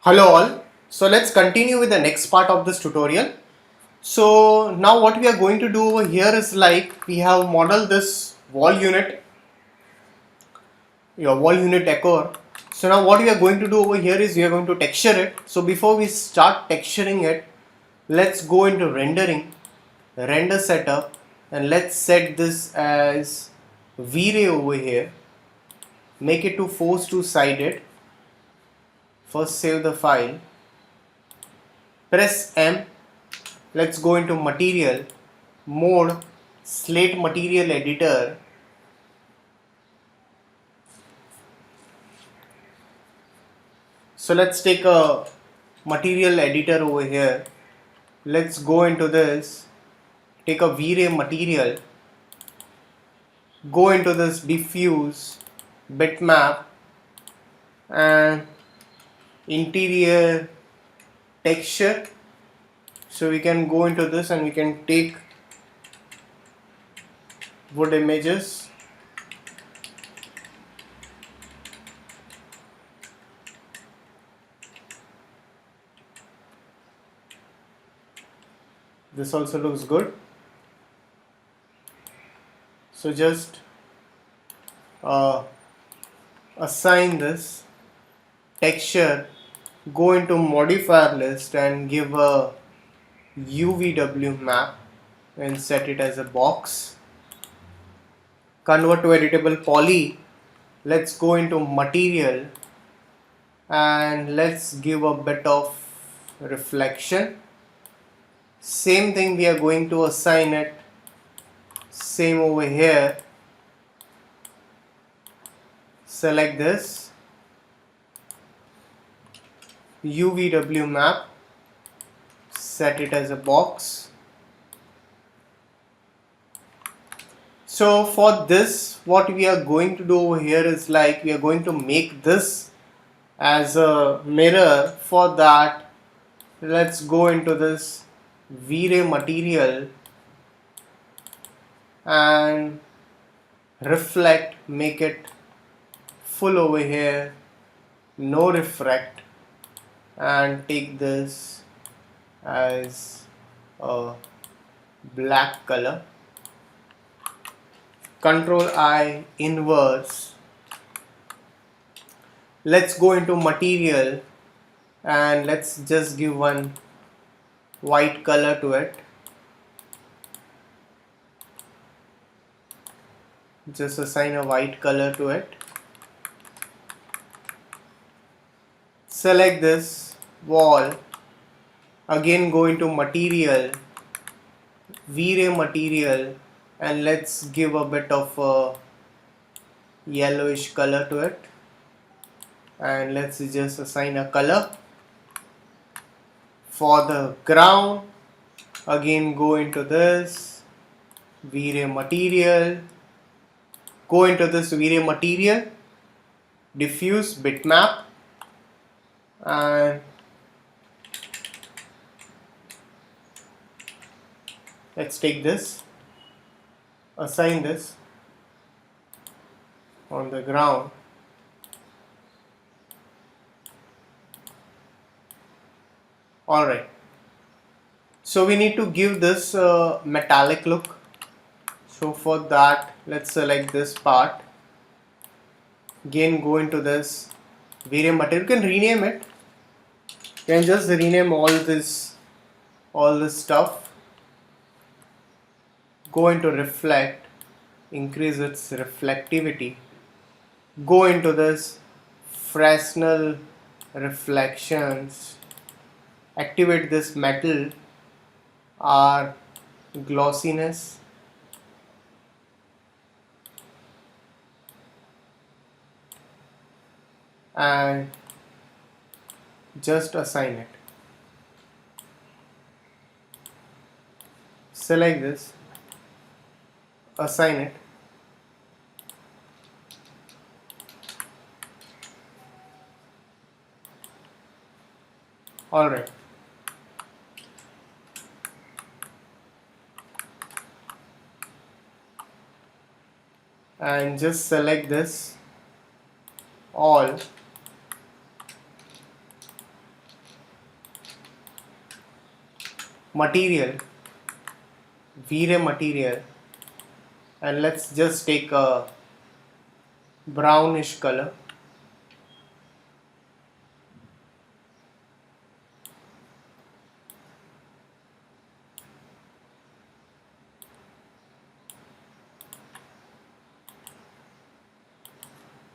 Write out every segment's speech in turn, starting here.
Hello all. So let's continue with the next part of this tutorial. So now what we are going to do over here is like we have modeled this wall unit, your wall unit decor. So now what we are going to do over here is we are going to texture it. So before we start texturing it, let's go into rendering, render setup, and let's set this as V-Ray over here. Make it to force two sided. First save the file. Press M. Let's go into material, mode, slate material editor. So let's take a material editor over here. Let's go into this, take a V-Ray material, go into this diffuse, bitmap, and interior texture. So we can go into this and we can take wood images. This also looks good. So just assign this texture, go into modifier list and give a UVW map and set it as a box. Convert to editable poly. Let's go into material and let's give a bit of reflection. Same thing, we are going to assign it, same over here. Select this UVW map, set it as a box. So for this, what we are going to do over here is like we are going to make this as a mirror. For that, let's go into this V-Ray material and reflect, make it full over here, no refract, and take this as a black color. Control I, inverse. Let's go into material and let's just give one white color to it. Just assign a white color to it. Select this wall. Again go into material, V-Ray material, and let's give a bit of a yellowish color to it. And let's just assign a color. For the ground, again go into this V-Ray material, go into this V-Ray material, diffuse, bitmap, and let's take this, assign this on the ground. Alright, so we need to give this metallic look. So for that, let's select this part. Again go into this V-Ray material. You can rename it. You can just rename all this stuff. Go into reflect, increase its reflectivity. Go into this Fresnel reflections. Activate this metal R glossiness. And just assign it. Select this, assign it. Alright. And just select this all material, V-Ray material, and let's just take a brownish color.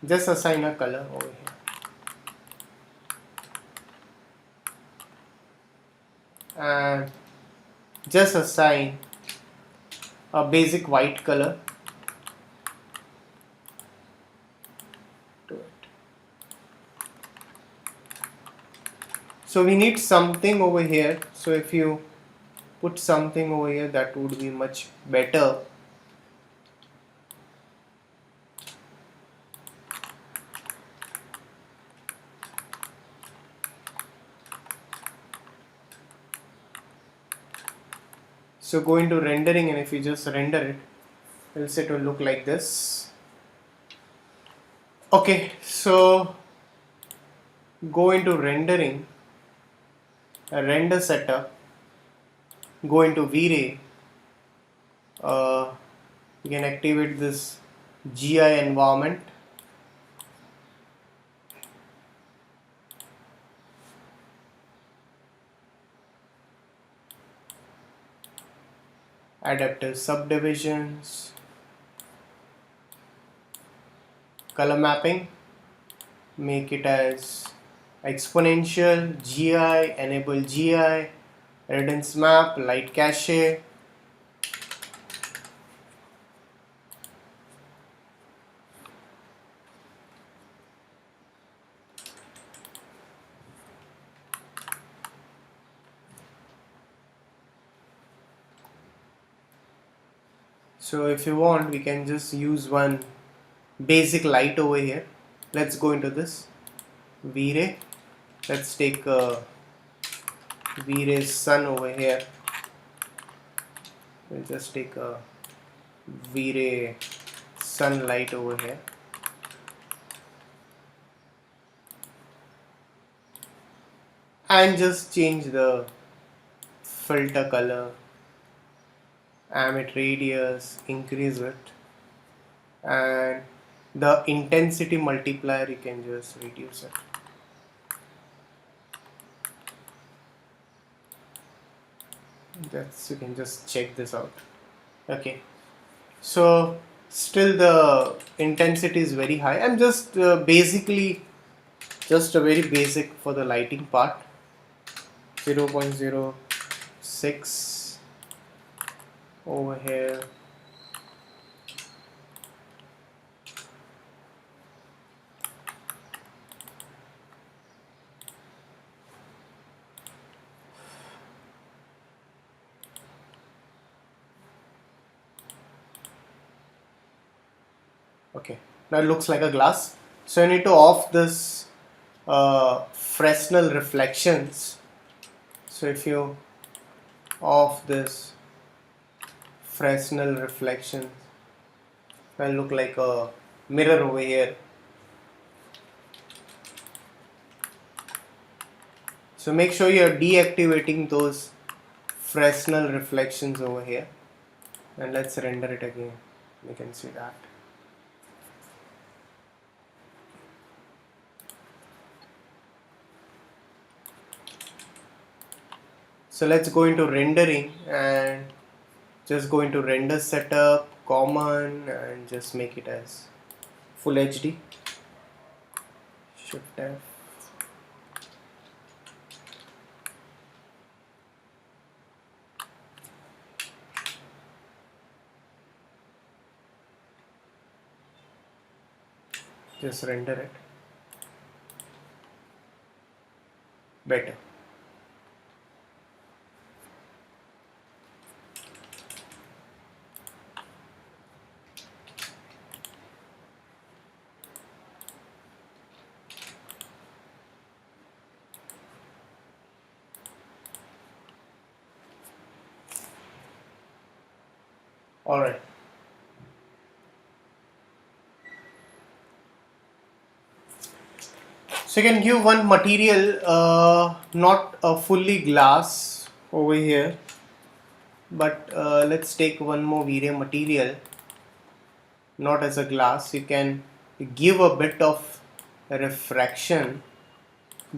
Just assign a color over here. And just assign a basic white color to it. So we need something over here. So if you put something over here, that would be much better. So go into rendering, and if you just render it, else it will look like this. Okay, so go into rendering, render setup, go into V-Ray. You can activate this GI environment. Adaptive subdivisions, color mapping, make it as exponential, GI, enable GI, redance map, light cache. So if you want, we can just use one basic light over here. Let's go into this V-Ray. Let's take V-Ray sun over here. We'll just take a V-Ray sunlight over here. And just change the filter color, ambient radius, increase it, and the intensity multiplier you can just reduce it. You can just check this out. Okay, so still the intensity is very high. I'm just basically just a very basic for the lighting part. 0.06 over here. Okay, now it looks like a glass. So you need to off this Fresnel reflections. So if you off this Fresnel reflections, it will look like a mirror over here. So make sure you are deactivating those Fresnel reflections over here, and let's render it again. You can see that. So let's go into rendering and just go into render setup, common, and just make it as full HD. Shift F. Just render it better. Alright. So you can give one material, not a fully glass over here. But let's take one more V-Ray material, not as a glass. You can give a bit of refraction,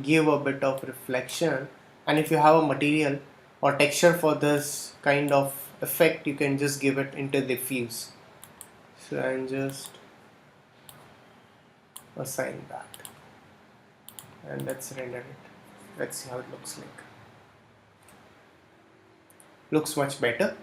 give a bit of reflection, and if you have a material or texture for this kind of effect, you can just give it into diffuse. So I'm just assign that, and let's render it. Let's see how it looks like. Looks much better.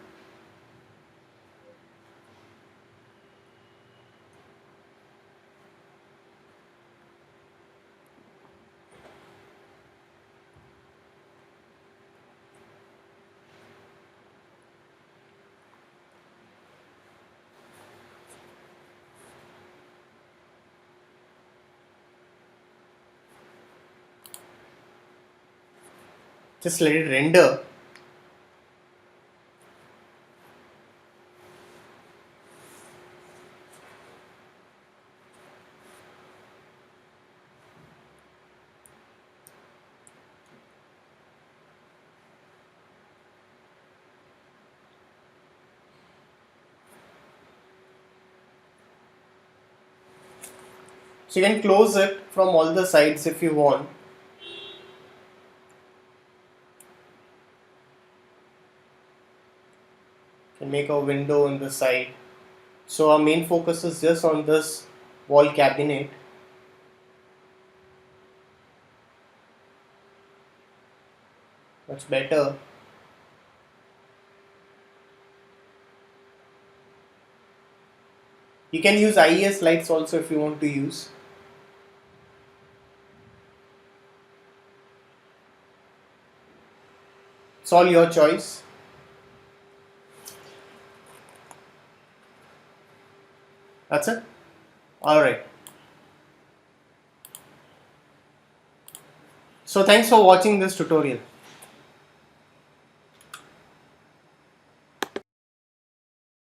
Just let it render. So you can close it from all the sides if you want. You can make a window on the side. So our main focus is just on this wall cabinet. Much better. You can use IES lights also if you want to use. It's all your choice. That's it. Alright. So thanks for watching this tutorial.